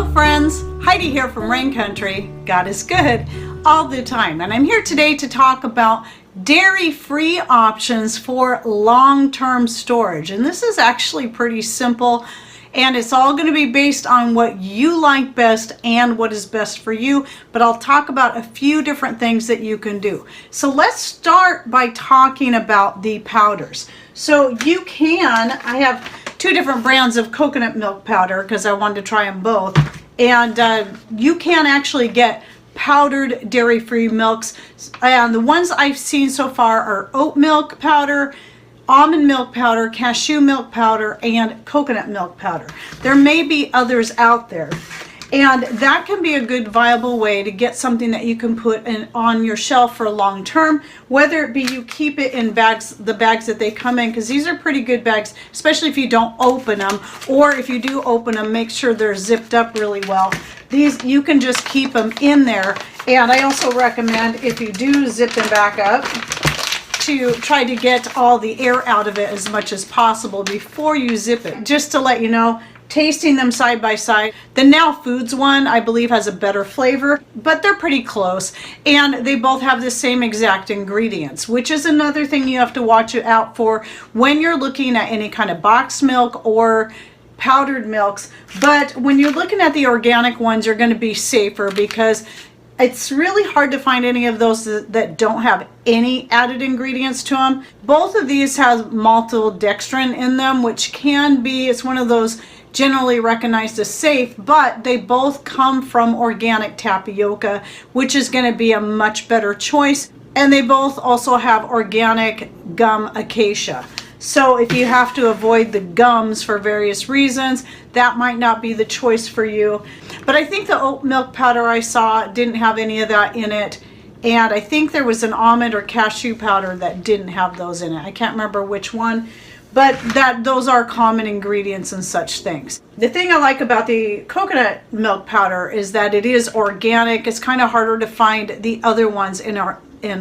Hello friends, Heidi here from Rain Country. God is good all the time, and I'm here today to talk about dairy-free options for long-term storage. And this is actually pretty simple, and it's all going to be based on what you like best and what is best for you, but I'll talk about a few different things that you can do. So let's start by talking about the powders. So you can, I have two different brands of coconut milk powder because I wanted to try them both, and you can actually get powdered dairy-free milks, and the ones I've seen so far are oat milk powder, almond milk powder, cashew milk powder, and coconut milk powder. There may be others out there, and that can be a good viable way to get something that you can put on your shelf for long term, whether it be you keep it in bags, the bags that they come in, because these are pretty good bags, especially if you don't open them, or if you do open them, make sure they're zipped up really well. These, you can just keep them in there, and I also recommend, if you do zip them back up, to try to get all the air out of it as much as possible before you zip it. Just to let you know, tasting them side by side, the Now Foods one I believe has a better flavor, but they're pretty close, and they both have the same exact ingredients, which is another thing you have to watch out for when you're looking at any kind of boxed milk or powdered milks. But when you're looking at the organic ones, you're going to be safer, because it's really hard to find any of those that don't have any added ingredients to them. Both of these have maltodextrin in them, which can be, it's one of those generally recognized as safe, but they both come from organic tapioca, which is going to be a much better choice. And they both also have organic gum acacia. So if you have to avoid the gums for various reasons, that might not be the choice for you. But I think the oat milk powder I saw didn't have any of that in it. And I think there was an almond or cashew powder that didn't have those in it. I can't remember which one, but those are common ingredients and such things. The thing I like about the coconut milk powder is that it is organic. It's kind of harder to find the other ones in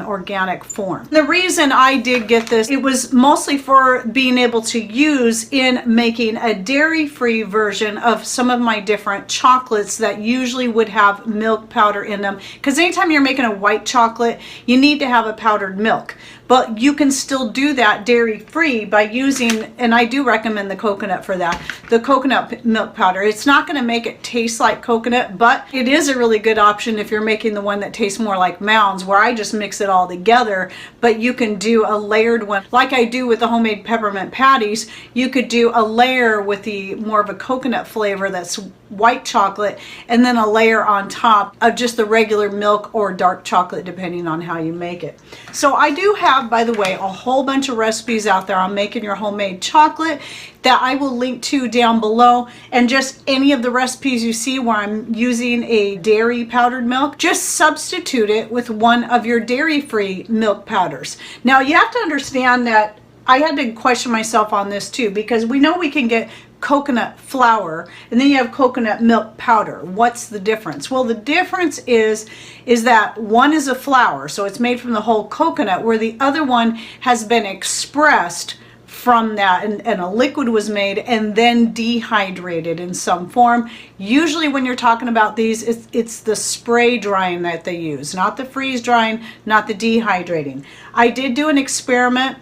organic form. The reason I did get this, it was mostly for being able to use in making a dairy-free version of some of my different chocolates that usually would have milk powder in them, because anytime you're making a white chocolate, you need to have a powdered milk. But you can still do that dairy-free by using, and I do recommend the coconut for that, the coconut milk powder. It's not going to make it taste like coconut, but it is a really good option if you're making the one that tastes more like Mounds, where I just mix it all together. But you can do a layered one, like I do with the homemade peppermint patties. You could do a layer with the more of a coconut flavor that's white chocolate, and then a layer on top of just the regular milk or dark chocolate, depending on how you make it. So I do have, by the way, a whole bunch of recipes out there on making your homemade chocolate that I will link to down below, and just any of the recipes you see where I'm using a dairy powdered milk, just substitute it with one of your dairy-free milk powders. Now you have to understand that I had to question myself on this too, because we know we can get coconut flour, and then you have coconut milk powder. What's the difference? Well, the difference is that one is a flour, so it's made from the whole coconut, where the other one has been expressed from that, and a liquid was made and then dehydrated in some form. Usually when you're talking about these, it's the spray drying that they use, not the freeze drying, not the dehydrating. I did do an experiment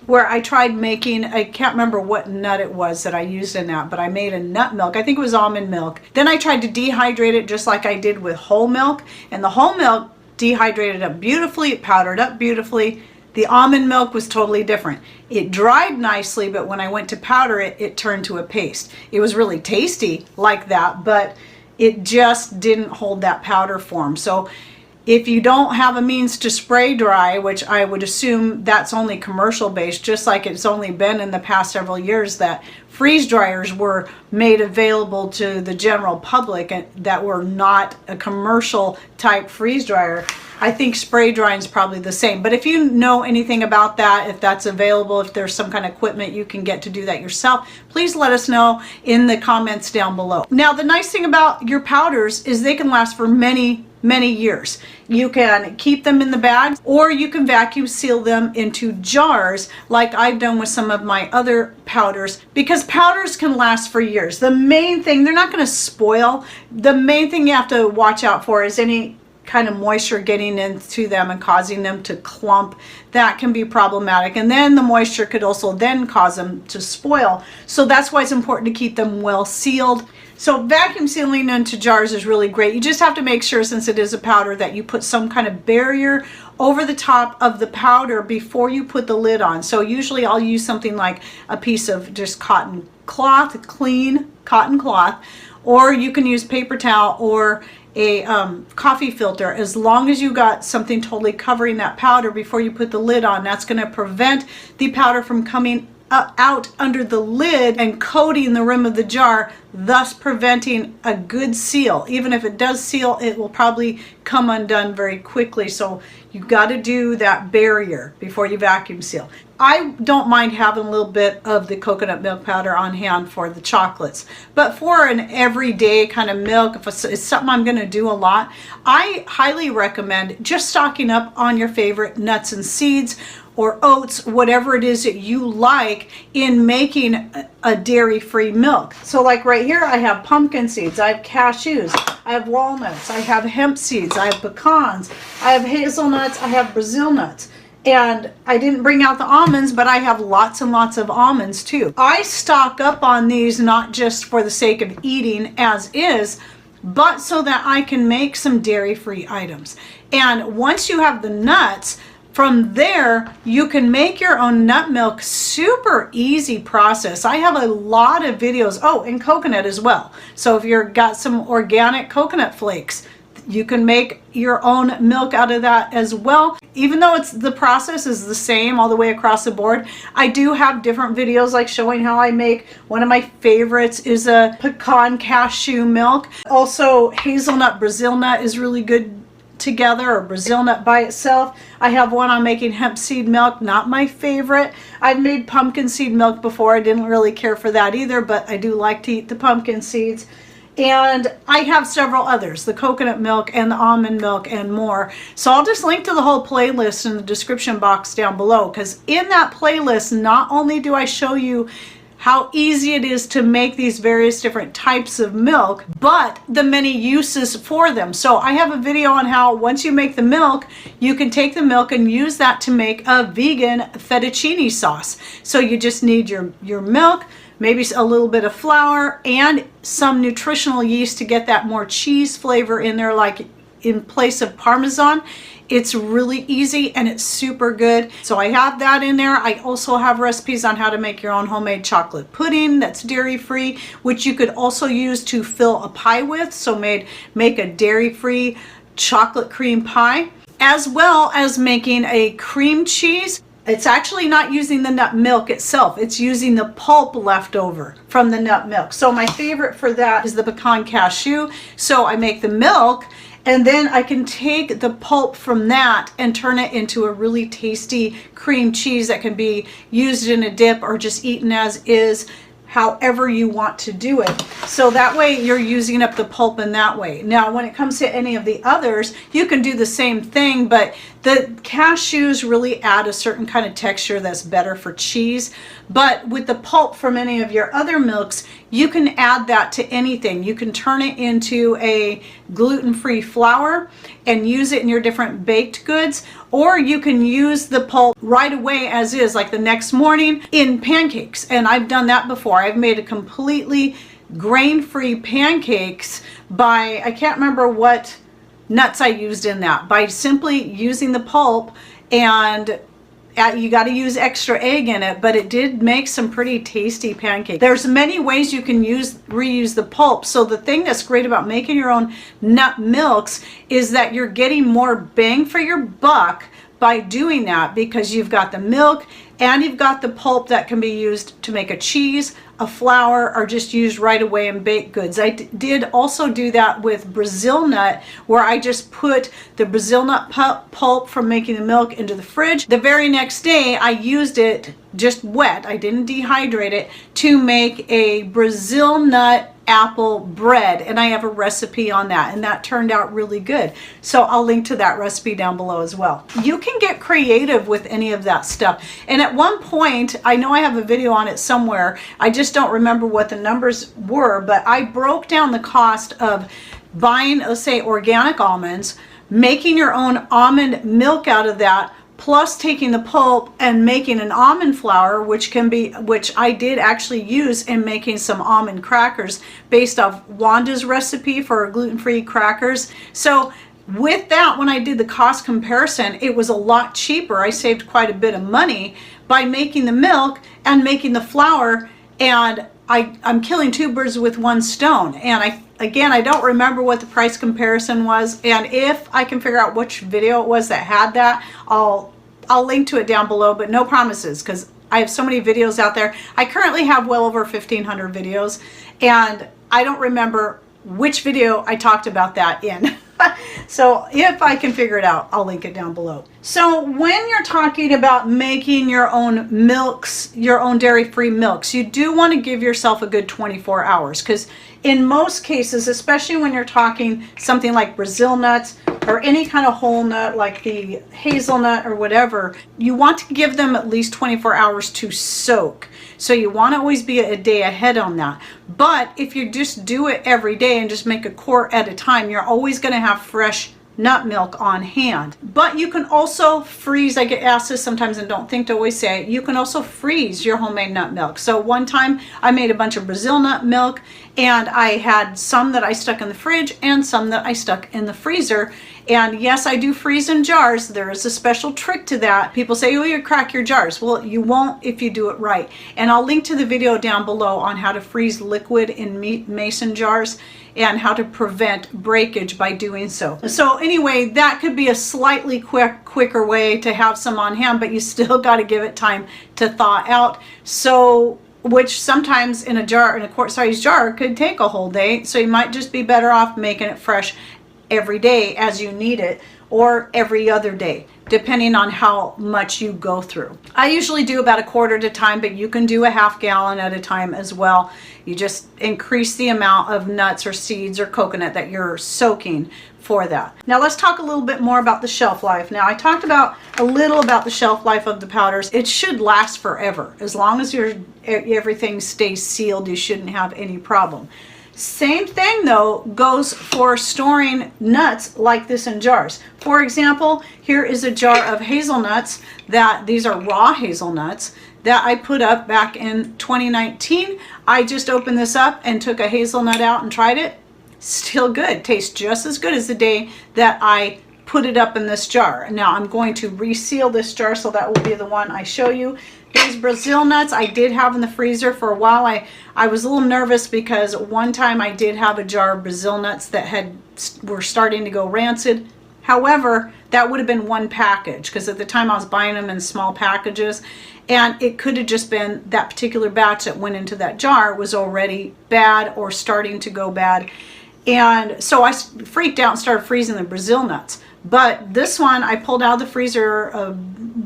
where I tried making, I can't remember what nut it was that I used in that, but I made a nut milk. I think it was almond milk. Then I tried to dehydrate it just like I did with whole milk, and the whole milk dehydrated up beautifully, it powdered up beautifully. The almond milk was totally different. It dried nicely, but when I went to powder it, it turned to a paste. It was really tasty like that, but it just didn't hold that powder form. So if you don't have a means to spray dry, which I would assume that's only commercial based, just like it's only been in the past several years that freeze dryers were made available to the general public and that were not a commercial type freeze dryer, I think spray drying is probably the same. But if you know anything about that, if that's available, if there's some kind of equipment you can get to do that yourself, please let us know in the comments down below. Now, the nice thing about your powders is they can last for many many years. You can keep them in the bags, or you can vacuum seal them into jars like I've done with some of my other powders, because powders can last for years. The main thing, they're not going to spoil. The main thing you have to watch out for is any kind of moisture getting into them and causing them to clump. That can be problematic, and then the moisture could also then cause them to spoil. So that's why it's important to keep them well sealed. So vacuum sealing into jars is really great. You just have to make sure, since it is a powder, that you put some kind of barrier over the top of the powder before you put the lid on. So usually I'll use something like a piece of just cotton cloth, clean cotton cloth, or you can use paper towel or a coffee filter. As long as you got something totally covering that powder before you put the lid on, that's going to prevent the powder from coming out under the lid and coating the rim of the jar, thus preventing a good seal. Even if it does seal, it will probably come undone very quickly. So you've got to do that barrier before you vacuum seal. I don't mind having a little bit of the coconut milk powder on hand for the chocolates, but for an everyday kind of milk, if it's something I'm going to do a lot, I highly recommend just stocking up on your favorite nuts and seeds or oats, whatever it is that you like, in making a dairy-free milk. So like right here, I have pumpkin seeds, I have cashews, I have walnuts, I have hemp seeds, I have pecans, I have hazelnuts, I have Brazil nuts. And I didn't bring out the almonds, but I have lots and lots of almonds too. I stock up on these not just for the sake of eating as is, but so that I can make some dairy-free items. And once you have the nuts, from there, you can make your own nut milk. Super easy process. I have a lot of videos. Oh, and coconut as well. So if you've got some organic coconut flakes, you can make your own milk out of that as well. Even though the process is the same all the way across the board, I do have different videos like showing how I make. One of my favorites is a pecan cashew milk. Also, hazelnut Brazil nut is really good together, or Brazil nut by itself. I have one on making hemp seed milk, not my favorite. I've made pumpkin seed milk before. I didn't really care for that either, but I do like to eat the pumpkin seeds. And I have several others, the coconut milk and the almond milk and more. So I'll just link to the whole playlist in the description box down below, because in that playlist, not only do I show you how easy it is to make these various different types of milk, but the many uses for them. So I have a video on how once you make the milk, you can take the milk and use that to make a vegan fettuccine sauce. So you just need your milk, maybe a little bit of flour, and some nutritional yeast to get that more cheese flavor in there, like in place of Parmesan. It's really easy and it's super good. So I have that in there. I also have recipes on how to make your own homemade chocolate pudding that's dairy-free, which you could also use to fill a pie with. So make a dairy-free chocolate cream pie, as well as making a cream cheese. It's actually not using the nut milk itself. It's using the pulp left over from the nut milk. So my favorite for that is the pecan cashew. So I make the milk, and then I can take the pulp from that and turn it into a really tasty cream cheese that can be used in a dip or just eaten as is, however you want to do it. So that way you're using up the pulp in that way. Now, when it comes to any of the others, you can do the same thing, but the cashews really add a certain kind of texture that's better for cheese. But with the pulp from any of your other milks, you can add that to anything. You can turn it into a gluten-free flour and use it in your different baked goods, or you can use the pulp right away as is, like the next morning in pancakes. And I've done that before. I've made a completely grain-free pancakes by, I can't remember what nuts I used in that, by simply using the pulp. And you got to use extra egg in it, but it did make some pretty tasty pancakes. There's many ways you can reuse the pulp. So the thing that's great about making your own nut milks is that you're getting more bang for your buck by doing that, because you've got the milk and you've got the pulp that can be used to make a cheese, a flour, or just used right away in baked goods. I did also do that with Brazil nut, where I just put the Brazil nut pulp from making the milk into the fridge. The very next day I used it just wet, I didn't dehydrate it, to make a Brazil nut apple bread, and I have a recipe on that, and that turned out really good. So I'll link to that recipe down below as well. You can get creative with any of that stuff. And at one point, I know I have a video on it somewhere, I just don't remember what the numbers were, but I broke down the cost of buying, let's say, organic almonds, making your own almond milk out of that, plus taking the pulp and making an almond flour, which I did actually use in making some almond crackers based off Wanda's recipe for gluten-free crackers. So with that, when I did the cost comparison, it was a lot cheaper. I saved quite a bit of money by making the milk and making the flour, and I'm killing two birds with one stone. And again, I don't remember what the price comparison was, and if I can figure out which video it was that had that, I'll link to it down below, but no promises, because I have so many videos out there. I currently have well over 1,500 videos, and I don't remember which video I talked about that in. So if I can figure it out, I'll link it down below. So when you're talking about making your own milks, your own dairy-free milks, you do want to give yourself a good 24 hours, because in most cases, especially when you're talking something like Brazil nuts or any kind of whole nut like the hazelnut or whatever, you want to give them at least 24 hours to soak. So you want to always be a day ahead on that. But if you just do it every day and just make a quart at a time, you're always going to have fresh nut milk on hand. But you can also freeze, I get asked this sometimes and don't think to always say it, you can also freeze your homemade nut milk. So one time I made a bunch of Brazil nut milk, and I had some that I stuck in the fridge and some that I stuck in the freezer. And yes, I do freeze in jars. There is a special trick to that. People say, oh, you crack your jars. Well, you won't if you do it right. And I'll link to the video down below on how to freeze liquid in mason jars and how to prevent breakage by doing so. So anyway, that could be a slightly quicker way to have some on hand, but you still got to give it time to thaw out. So, which sometimes in a quart-sized jar could take a whole day. So you might just be better off making it fresh every day as you need it, or every other day, depending on how much you go through. I usually do about a quart at a time, but you can do a half gallon at a time as well. You just increase the amount of nuts or seeds or coconut that you're soaking for that. Now let's talk a little bit more about the shelf life. Now I talked about a little about the shelf life of the powders. It should last forever. As long as everything stays sealed, you shouldn't have any problem. Same thing though goes for storing nuts like this in jars. For example, here is a jar of hazelnuts these are raw hazelnuts that I put up back in 2019. I just opened this up and took a hazelnut out and tried it. Still good. Tastes just as good as the day that I put it up in this jar. Now I'm going to reseal this jar, so that will be the one I show you. These Brazil nuts I did have in the freezer for a while. I was a little nervous because one time I did have a jar of Brazil nuts that were starting to go rancid. However, that would have been one package, because at the time I was buying them in small packages, and it could have just been that particular batch that went into that jar was already bad or starting to go bad. And so I freaked out and started freezing the Brazil nuts. But this one I pulled out of the freezer a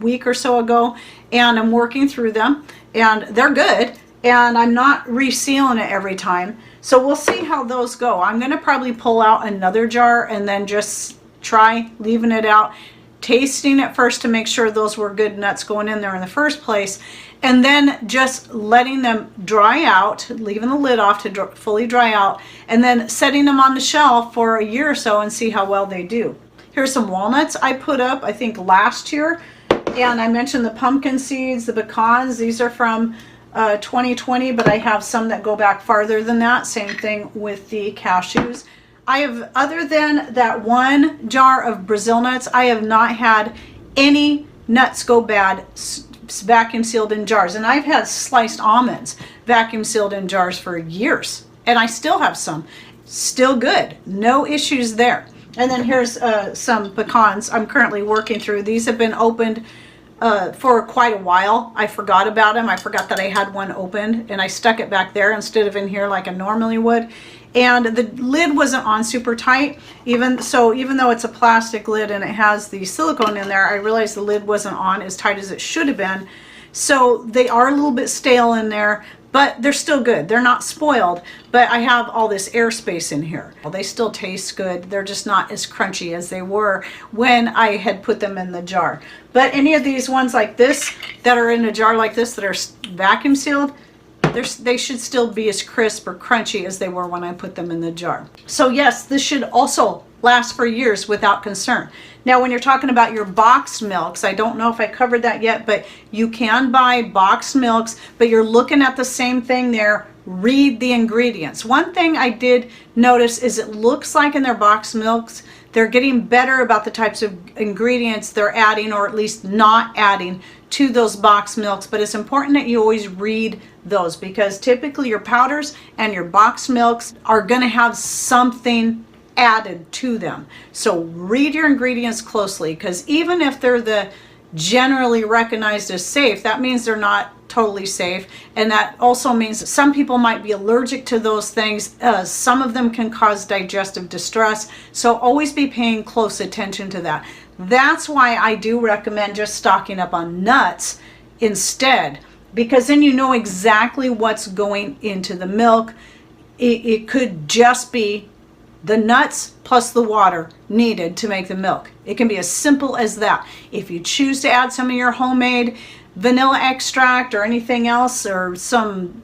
week or so ago, and I'm working through them, and they're good, and I'm not resealing it every time. So we'll see how those go. I'm going to probably pull out another jar and then just try leaving it out, tasting it first to make sure those were good nuts going in there in the first place, and then just letting them dry out, leaving the lid off to fully dry out, and then setting them on the shelf for a year or so and see how well they do. Here's some walnuts I put up, I think, last year. And I mentioned the pumpkin seeds, the pecans. These are from 2020, but I have some that go back farther than that. Same thing with the cashews. I have, other than that one jar of Brazil nuts, I have not had any nuts go bad vacuum sealed in jars. And I've had sliced almonds vacuum sealed in jars for years. And I still have some. Still good. No issues there. And then here's some pecans I'm currently working through. These have been opened for quite a while. I forgot about them. I forgot that I had one opened, and I stuck it back there instead of in here like I normally would. And the lid wasn't on super tight. Even though it's a plastic lid and it has the silicone in there, I realized the lid wasn't on as tight as it should have been. So they are a little bit stale in there, but they're still good. They're not spoiled, but I have all this airspace in here. Well, they still taste good. They're just not as crunchy as they were when I had put them in the jar. But any of these ones like this that are in a jar like this that are vacuum sealed, they should still be as crisp or crunchy as they were when I put them in the jar. So yes, this should also last for years without concern. Now, when you're talking about your boxed milks, I don't know if I covered that yet, but you can buy boxed milks, but you're looking at the same thing there. Read the ingredients. One thing I did notice is it looks like in their boxed milks, they're getting better about the types of ingredients they're adding, or at least not adding to those boxed milks. But it's important that you always read those, because typically your powders and your boxed milks are going to have something added to them. So read your ingredients closely, because even if they're the generally recognized as safe, that means they're not totally safe, and that also means that some people might be allergic to those things. Some of them can cause digestive distress, so always be paying close attention to that. That's why I do recommend just stocking up on nuts instead, because then you know exactly what's going into the milk. It could just be the nuts plus the water needed to make the milk. It can be as simple as that. If you choose to add some of your homemade vanilla extract or anything else, or some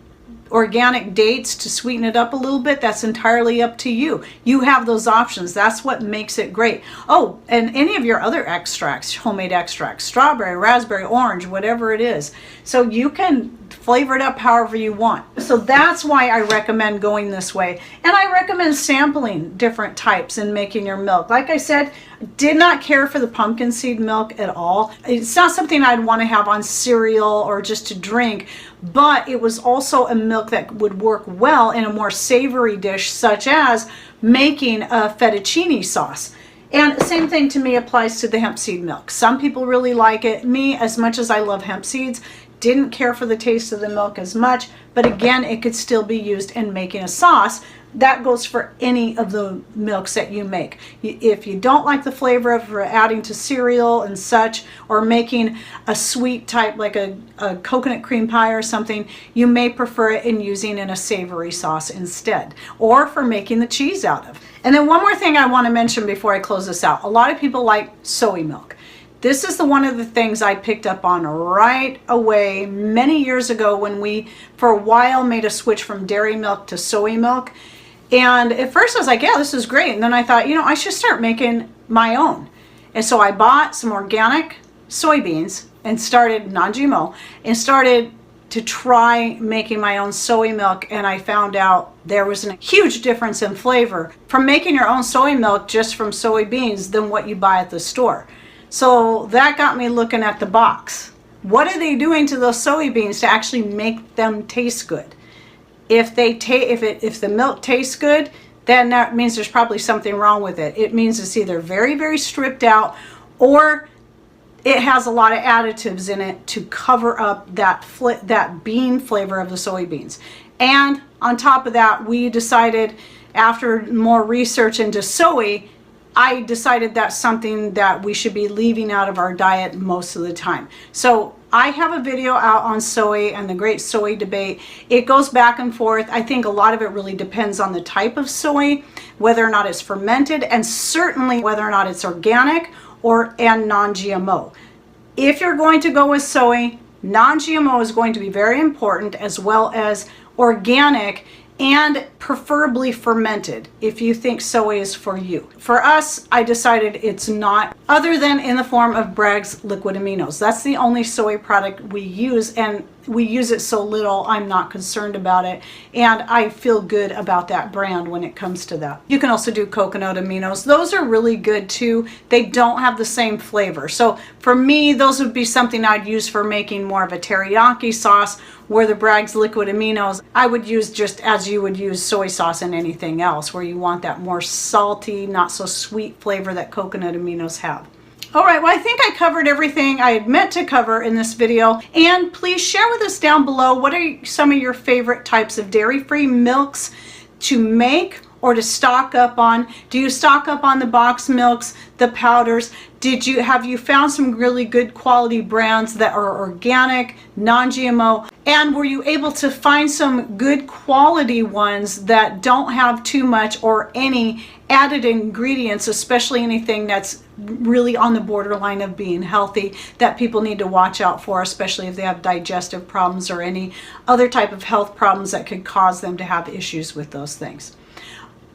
organic dates to sweeten it up a little bit, that's entirely up to you. You have those options. That's what makes it great. Oh, and any of your other extracts, homemade extracts, strawberry, raspberry, orange, whatever it is. So you can flavor it up however you want. So that's why I recommend going this way. And I recommend sampling different types and making your milk. Like I said, did not care for the pumpkin seed milk at all. It's not something I'd want to have on cereal or just to drink, but it was also a milk that would work well in a more savory dish, such as making a fettuccine sauce. And the same thing to me applies to the hemp seed milk. Some people really like it. Me, as much as I love hemp seeds, didn't care for the taste of the milk as much, but again, it could still be used in making a sauce. That goes for any of the milks that you make. If you don't like the flavor of adding to cereal and such, or making a sweet type like a coconut cream pie or something, you may prefer it in using in a savory sauce instead, or for making the cheese out of. And then one more thing I want to mention before I close this out. A lot of people like soy milk. This is one of the things I picked up on right away many years ago when we, for a while, made a switch from dairy milk to soy milk. And at first I was like, yeah, this is great. And then I thought, you know, I should start making my own. And so I bought some organic soybeans and started, non-GMO, and started to try making my own soy milk. And I found out there was a huge difference in flavor from making your own soy milk just from soybeans than what you buy at the store. So that got me looking at the box. What are they doing to those soybeans to actually make them taste good? If the milk tastes good, then that means there's probably something wrong with it. It means it's either very, very stripped out, or it has a lot of additives in it to cover up that bean flavor of the soybeans. And on top of that, we decided, after more research into soy, I decided that's something that we should be leaving out of our diet most of the time. So I have a video out on soy and the great soy debate. It goes back and forth. I think a lot of it really depends on the type of soy, whether or not it's fermented, and certainly whether or not it's organic and non-GMO. If you're going to go with soy, non-GMO is going to be very important, as well as organic, and preferably fermented if you think soy is for you. For us, I decided it's not, other than in the form of Bragg's liquid aminos. That's the only soy product we use, and we use it so little, I'm not concerned about it, and I feel good about that brand when it comes to that. You can also do coconut aminos. Those are really good too. They don't have the same flavor. So for me, those would be something I'd use for making more of a teriyaki sauce, where the Bragg's liquid aminos, I would use just as you would use soy sauce and anything else, where you want that more salty, not so sweet flavor that coconut aminos have. All right, well, I think I covered everything I had meant to cover in this video. And please share with us down below, what are some of your favorite types of dairy-free milks to make or to stock up on? Do you stock up on the box milks, the powders? Have you found some really good quality brands that are organic, non-GMO? And were you able to find some good quality ones that don't have too much or any added ingredients, especially anything that's really on the borderline of being healthy, that people need to watch out for, especially if they have digestive problems or any other type of health problems that could cause them to have issues with those things?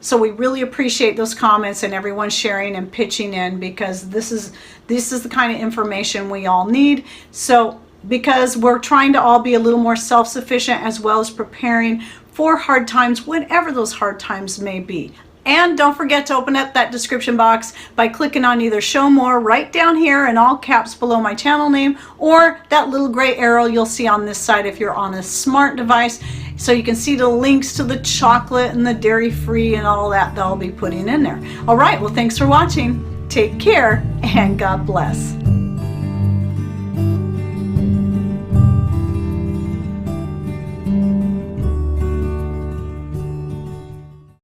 So we really appreciate those comments and everyone sharing and pitching in, because this is the kind of information we all need. So because we're trying to all be a little more self-sufficient, as well as preparing for hard times, whatever those hard times may be. And don't forget to open up that description box by clicking on either show more right down here in all caps below my channel name, or that little gray arrow you'll see on this side if you're on a smart device, so you can see the links to the chocolate and the dairy-free and all that I'll be putting in there. All right, well, thanks for watching. Take care and God bless.